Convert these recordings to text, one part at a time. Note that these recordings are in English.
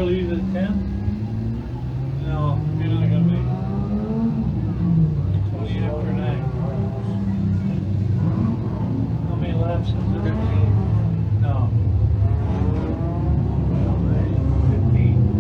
leave at 10? No, you're not going to make it. 20 after 9. How many laps is it? 15. No. 15.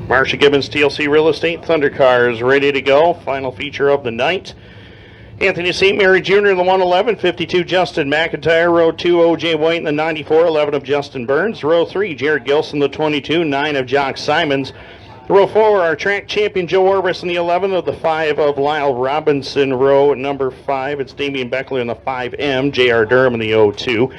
Marcia Gibbons, TLC Real Estate, thundercar is ready to go. Final feature of the night. Anthony St. Mary Jr. in the 111, 52 Justin McIntyre, row 2 O.J. White in the 94, 11 of Justin Burns, row 3 Jared Gilson the 22, 9 of Jock Simons, row 4 our track champion Joe Orvis in the 11 of the 5 of Lyle Robinson, row number 5 it's Damian Beckler in the 5M, J.R. Durham in the 02.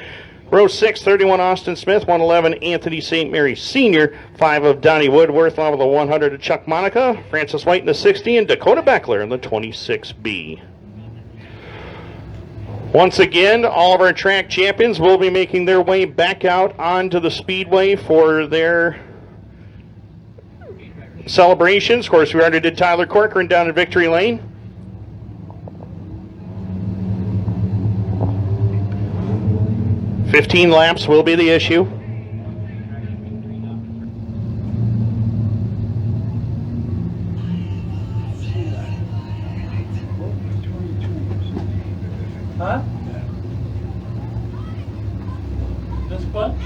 Row 6, 31 Austin Smith, 111 Anthony St. Mary Sr., 5 of Donnie Woodworth, on with the 100 of Chuck Monica, Francis White in the 60, and Dakota Beckler in the 26B. Once again, all of our track champions will be making their way back out onto the speedway for their celebrations. Of course, we already did Tyler Corcoran down in Victory Lane. "15 laps will be the issue. Huh? This bunch?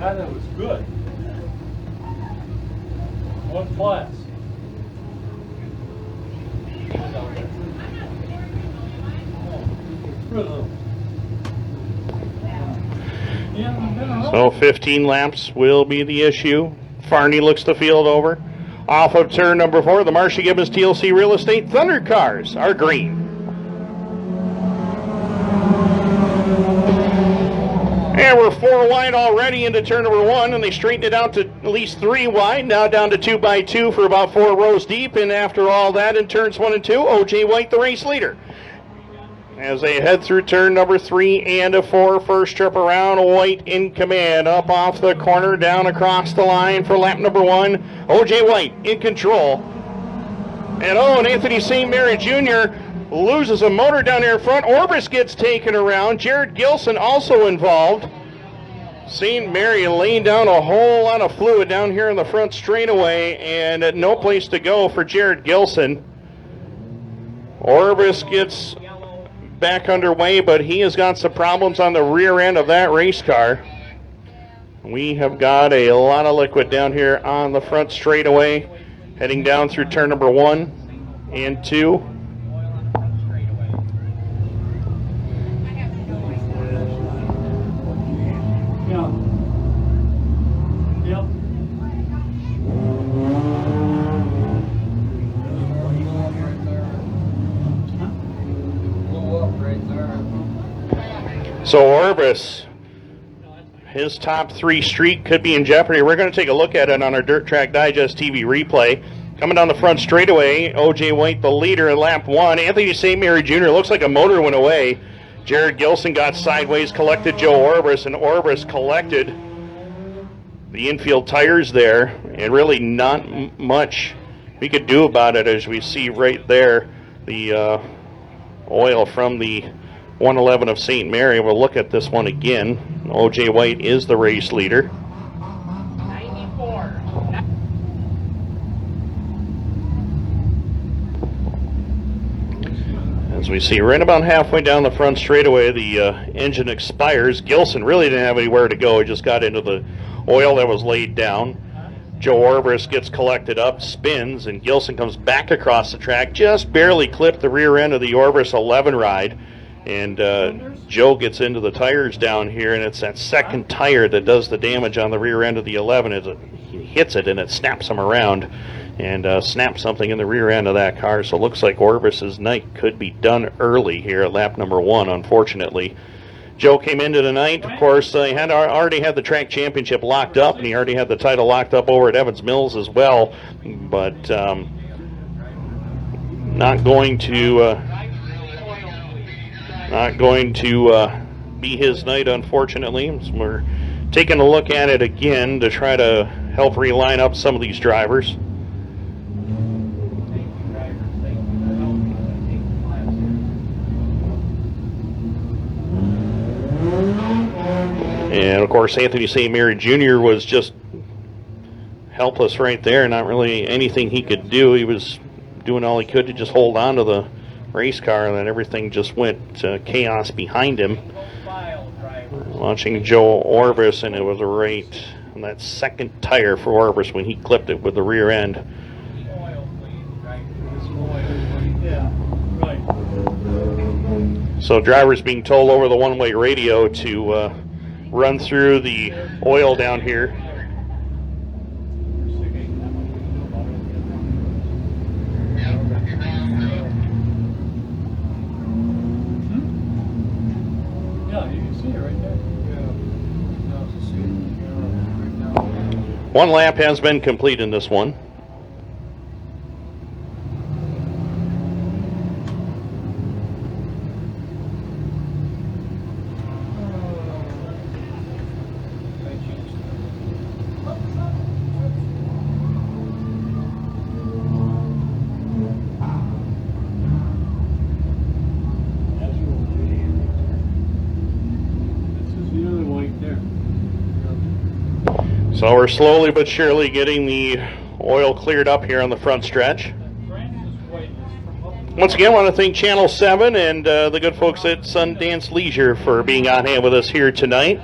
God, that was good. What class? So 15 laps will be the issue. Farney looks the field over. Off of turn number 4, the Marcia Gibbons TLC Real Estate Thunder Cars are green. And we're 4 wide already into turn number 1, and they straightened it out to at least 3 wide, now down to 2 by 2 for about 4 rows deep. And after all that, in turns 1 and 2, O.J. White, the race leader. As they head through turn number 3 and 4, first trip around, White in command. Up off the corner, down across the line for lap number 1. O.J. White in control. And Anthony St. Mary Jr. loses a motor down there in front. Orbis gets taken around. Jared Gilson also involved. St. Mary laying down a whole lot of fluid down here in the front straightaway, and no place to go for Jared Gilson. Orbis gets back underway, but he has got some problems on the rear end of that race car. We have got a lot of liquid down here on the front straightaway, heading down through turn number 1 and 2. So Orbis, his top 3 streak could be in jeopardy. We're going to take a look at it on our Dirt Track Digest TV replay. Coming down the front straightaway, O.J. White the leader in lap 1. Anthony St. Mary Jr. looks like a motor went away. Jared Gilson got sideways, collected Joe Orbis, and Orbis collected the infield tires there. And really not much we could do about it, as we see right there the oil from the 111 of St. Mary. We'll look at this one again. O.J. White is the race leader. 94. As we see, right about halfway down the front straightaway, the engine expires. Gilson really didn't have anywhere to go. He just got into the oil that was laid down. Joe Orbis gets collected up, spins, and Gilson comes back across the track. Just barely clipped the rear end of the Orbis 11 ride. And Joe gets into the tires down here, and it's that second tire that does the damage on the rear end of the 11. As he hits it, and it snaps him around and snaps something in the rear end of that car. So it looks like Orbis's night could be done early here at lap number 1, unfortunately. Joe came into the night. Of course, he had already had the track championship locked up, and he already had the title locked up over at Evans Mills as well. But not going to be his night, unfortunately. So we're taking a look at it again to try to help reline up some of these drivers. And of course, Anthony St. Mary Jr. was just helpless right there. Not really anything he could do. He was doing all he could to just hold on to the race car, and then everything just went to chaos behind him. Watching Joe Orvis, and it was right on that second tire for Orvis when he clipped it with the rear end. So drivers being told over the one-way radio to run through the oil down here. One lap has been complete in this one. So we're slowly but surely getting the oil cleared up here on the front stretch. Once again, I want to thank Channel 7 and the good folks at Sundance Leisure for being on hand with us here tonight.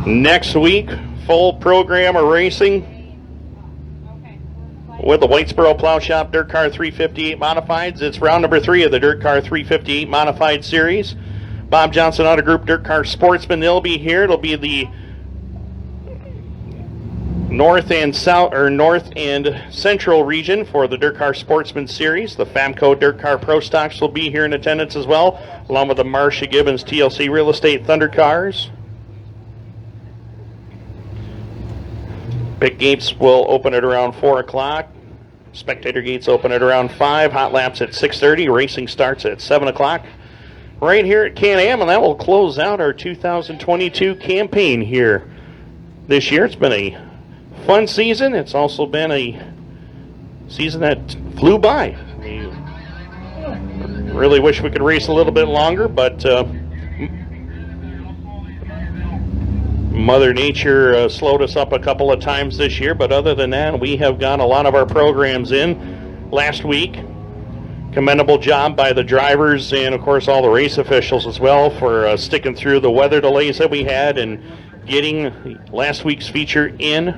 Next week, full program of racing with the Whitesboro Plow Shop Dirt Car 358 Modifieds. It's round number 3 of the Dirt Car 358 Modified Series. Bob Johnson Auto Group Dirt Car Sportsman, they'll be here. It'll be the north and central region for the Dirt Car Sportsman Series. The Famco Dirt Car Pro Stocks will be here in attendance as well, along with the Marcia Gibbons TLC Real Estate Thunder Cars. Pit gates will open at around 4 o'clock. Spectator gates open at around 5. Hot laps at 6:30. Racing starts at 7 o'clock. Right here at Can-Am, and that will close out our 2022 campaign here this year. It's been a fun season. It's also been a season that flew by. We really wish we could race a little bit longer, but Mother Nature slowed us up a couple of times this year, but other than that, we have got a lot of our programs in last week. Commendable job by the drivers and, of course, all the race officials as well for sticking through the weather delays that we had and getting last week's feature in.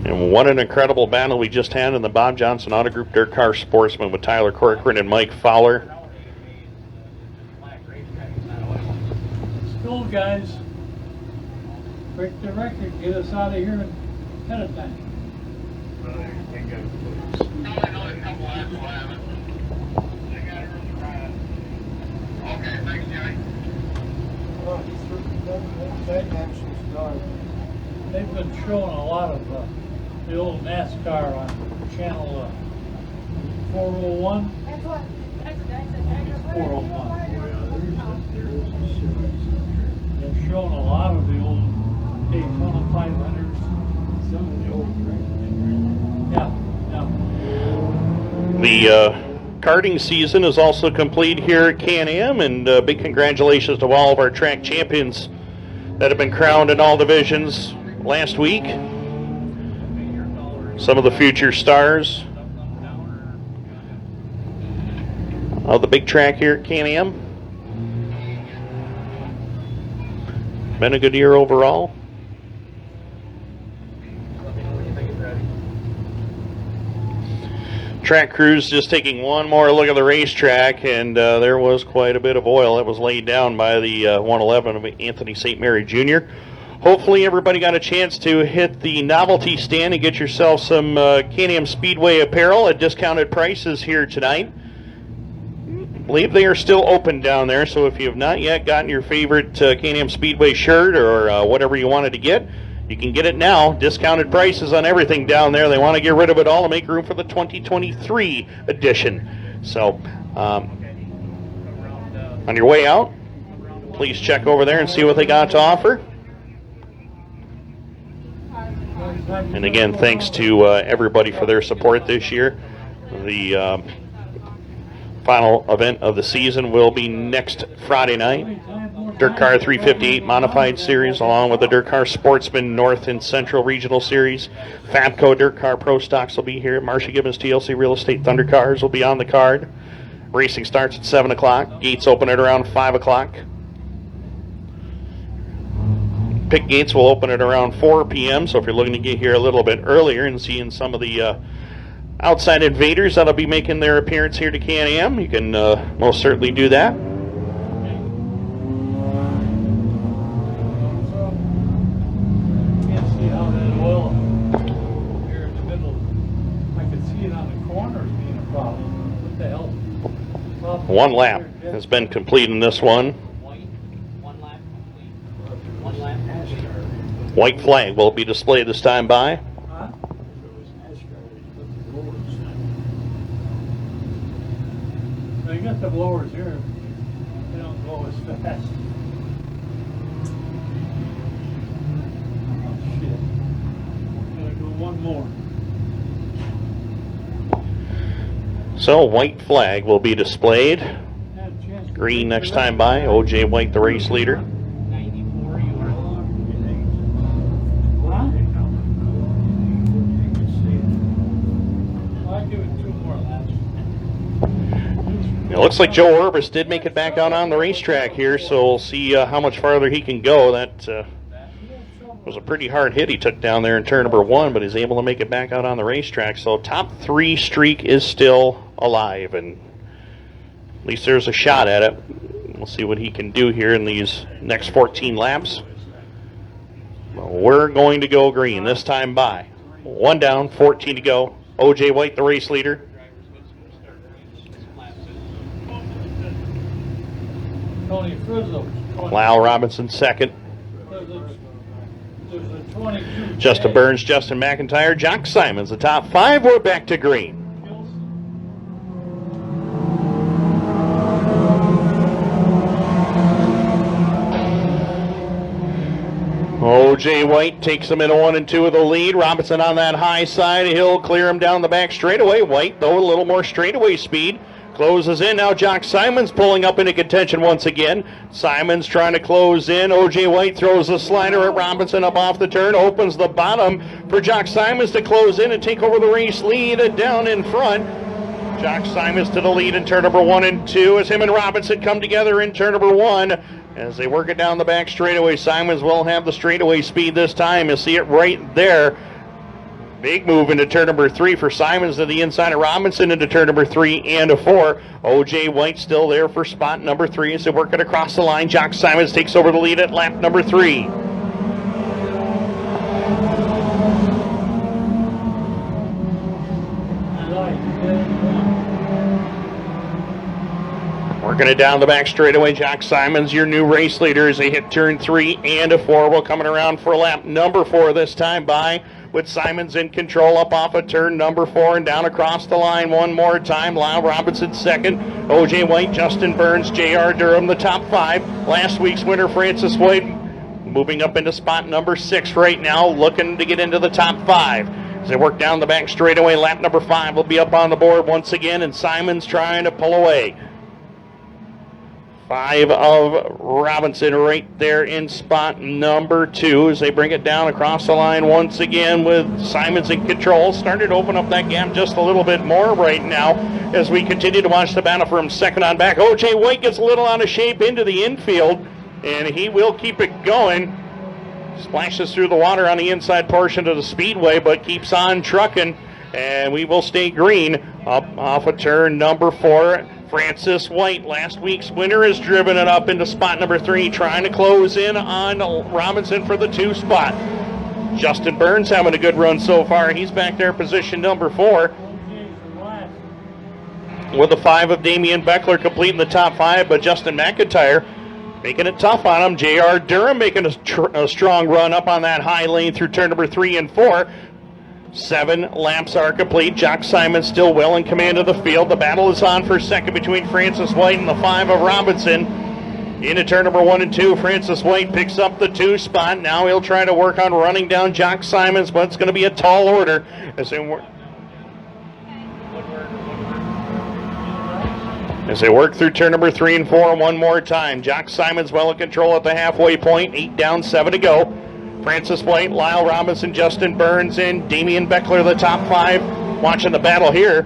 And what an incredible battle we just had in the Bob Johnson Auto Group Dirt Car Sportsman with Tyler Corcoran and Mike Fowler. Go, guys. Break the record. Get us out of here ahead of time. Okay, thanks, Jimmy. They've been showing a lot of the old NASCAR on channel 401. That's what. 401. They're showing a lot of the old Daytona 500s. Some of the old The karting season is also complete here at Can-Am, and big congratulations to all of our track champions that have been crowned in all divisions last week. Some of the future stars of the big track here at Can-Am. Been a good year overall. Track crews just taking one more look at the racetrack, and there was quite a bit of oil that was laid down by the 111 of Anthony St. Mary Jr. Hopefully everybody got a chance to hit the novelty stand and get yourself some Can-Am Speedway apparel at discounted prices here tonight. I believe they are still open down there, so if you have not yet gotten your favorite Can-Am Speedway shirt or whatever you wanted to get, you can get it now. Discounted prices on everything down there. They want to get rid of it all to make room for the 2023 edition. So, on your way out, please check over there and see what they got to offer. And again, thanks to everybody for their support this year. The final event of the season will be next Friday night. Dirt Car 358 Modified Series, along with the Dirt Car Sportsman North and Central Regional Series. Fabco Dirt Car Pro Stocks will be here. Marcia Gibbons TLC Real Estate Thunder Cars will be on the card. Racing starts at 7 o'clock. Gates open at around 5 o'clock. Pit gates will open at around 4 p.m., so if you're looking to get here a little bit earlier and seeing some of the outside invaders that'll be making their appearance here to Can-Am, you can most certainly do that. Can't see how that oil here in the middle, I can see it on the corners being a problem. What the hell? Problem One lap here, has been complete in this one. One lap complete. One lap. White flag will be displayed this time by. Huh? So you got the blowers here. They don't blow as fast. Oh shit. Gotta go one more. So white flag will be displayed. Had a chance to Green take next it time up. by. OJ White, the race leader. 94, you are on. Huh? I'll give it 2 more laps. It looks like Joe Urbis did make it back out on the racetrack here, so we'll see how much farther he can go. That was a pretty hard hit he took down there in turn number 1, but he's able to make it back out on the racetrack. So top 3 streak is still alive, and at least there's a shot at it. We'll see what he can do here in these next 14 laps. Well, we're going to go green this time by. 1 down, 14 to go. OJ White, the race leader. Tony Frizzle. Lyle Robinson second. There's a 22. Justin Burns, Justin McIntyre, Jock Simons, the top 5. We're back to green. OJ White takes him in 1 and 2 with the lead. Robinson on that high side. He'll clear him down the back straightaway. White, though, a little more straightaway speed. Closes in. Now Jock Simons pulling up into contention once again. Simons trying to close in. OJ White throws the slider at Robinson up off the turn. Opens the bottom for Jock Simons to close in and take over the race lead down in front. Jock Simons to the lead in turn number 1 and 2 as him and Robinson come together in turn number 1. As they work it down the back straightaway, Simons will have the straightaway speed this time. You'll see it right there. Big move into turn number 3 for Simons to the inside of Robinson into turn number 3 and a 4. OJ White still there for spot number 3 as they work it across the line. Jock Simons takes over the lead at lap number 3. Working it down the back straightaway, Jock Simons, your new race leader, as they hit turn 3 and a 4. Well, coming around for lap number 4 this time by, with Simons in control up off of turn number 4 and down across the line one more time. Lyle Robinson second, OJ White, Justin Burns, J.R. Durham, the top 5. Last week's winner, Francis White, moving up into spot number 6 right now, looking to get into the top 5. As they work down the back straightaway, lap number 5 will be up on the board once again, and Simons trying to pull away. 5 of Robinson right there in spot number 2 as they bring it down across the line once again with Simons in control. Started to open up that gap just a little bit more right now as we continue to watch the battle for him second on back. OJ White gets a little out of shape into the infield, and he will keep it going. Splashes through the water on the inside portion of the speedway, but keeps on trucking and we will stay green up off of turn number 4. Francis White, last week's winner, has driven it up into spot number 3, trying to close in on Robinson for the 2 spot. Justin Burns having a good run so far. He's back there, position number 4. With the 5 of Damian Beckler completing the top 5, but Justin McIntyre making it tough on him. J.R. Durham making a strong run up on that high lane through turn number 3 and 4. 7 laps are complete. Jock Simon still well in command of the field. The battle is on for second between Francis White and the 5 of Robinson. Into turn number 1 and 2, Francis White picks up the 2 spot. Now he'll try to work on running down Jock Simons, but it's going to be a tall order as they work through turn number 3 and 4 one more time. Jock Simons well in control at the halfway point. 8 down, 7 to go. Francis White, Lyle Robinson, Justin Burns, and Damian Beckler, the top 5. Watching the battle here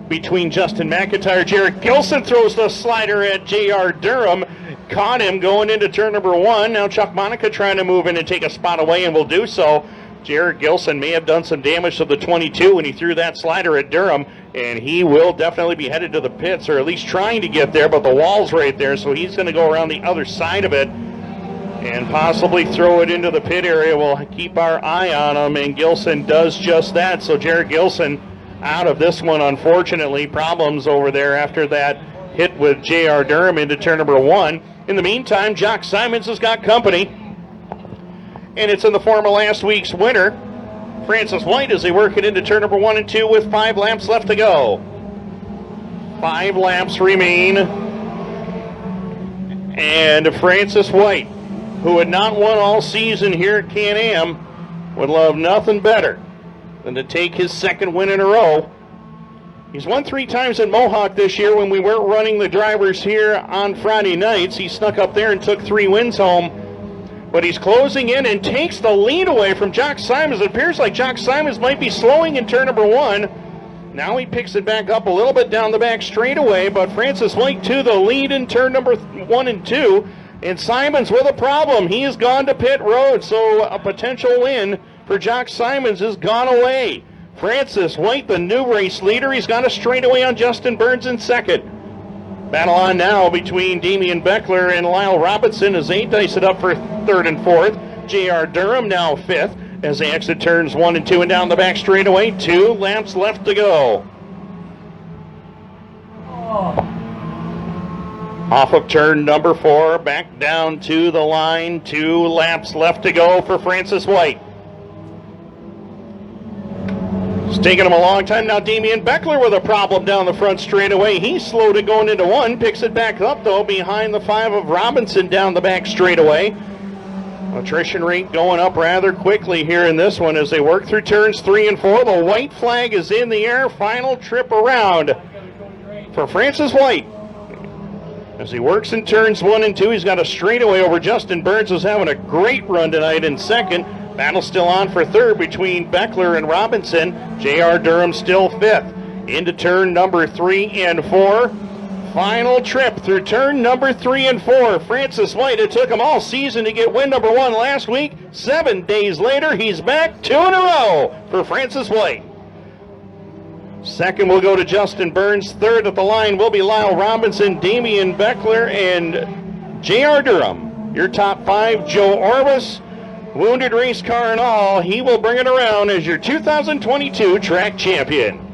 between Justin McIntyre. Jared Gilson throws the slider at J.R. Durham. Caught him going into turn number 1. Now Chuck Monica trying to move in and take a spot away, and will do so. Jared Gilson may have done some damage to the 22 when he threw that slider at Durham, and he will definitely be headed to the pits, or at least trying to get there, but the wall's right there, so he's going to go around the other side of it and possibly throw it into the pit area. We'll keep our eye on him, and Gilson does just that. So Jared Gilson out of this one, unfortunately. Problems over there after that hit with J.R. Durham into turn number 1. In the meantime, Jock Simons has got company, and it's in the form of last week's winner, Francis White, as they work it into turn number 1 and 2 with 5 laps left to go. 5 laps remain, and Francis White, who had not won all season here at Can-Am, would love nothing better than to take his 2nd win in a row. He's won 3 times at Mohawk this year when we weren't running the drivers here on Friday nights. He snuck up there and took 3 wins home. But he's closing in and takes the lead away from Jock Simons. It appears like Jock Simons might be slowing in turn number 1. Now he picks it back up a little bit down the back straightaway, but Francis White to the lead in turn number 1 and 2. And Simons with a problem. He has gone to pit road, so a potential win for Jock Simons has gone away. Francis White, the new race leader, he's got a straightaway on Justin Burns in 2nd. Battle on now between Damian Beckler and Lyle Robinson as they dice it up for 3rd and 4th. J.R. Durham now 5th as they exit turns 1 and 2 and down the back straightaway. 2 laps left to go. Off of turn number 4, back down to the line. 2 laps left to go for Francis White. It's taken him a long time now. Damian Beckler with a problem down the front straightaway. He slowed it going into 1, picks it back up though behind the 5 of Robinson down the back straightaway. Attrition rate going up rather quickly here in this one as they work through turns 3 and 4. The white flag is in the air. Final trip around for Francis White. As he works in turns 1 and 2, he's got a straightaway over Justin Burns, who's having a great run tonight in 2nd. Battle still on for 3rd between Beckler and Robinson. J.R. Durham still 5th. Into turn number 3 and 4. Final trip through turn number 3 and 4. Francis White, it took him all season to get win number 1 last week. 7 days later, he's back 2 in a row for Francis White. 2nd will go to Justin Burns. 3rd at the line will be Lyle Robinson, Damian Beckler, and J.R. Durham. Your top 5, Joe Orvis, wounded race car and all. He will bring it around as your 2022 track champion.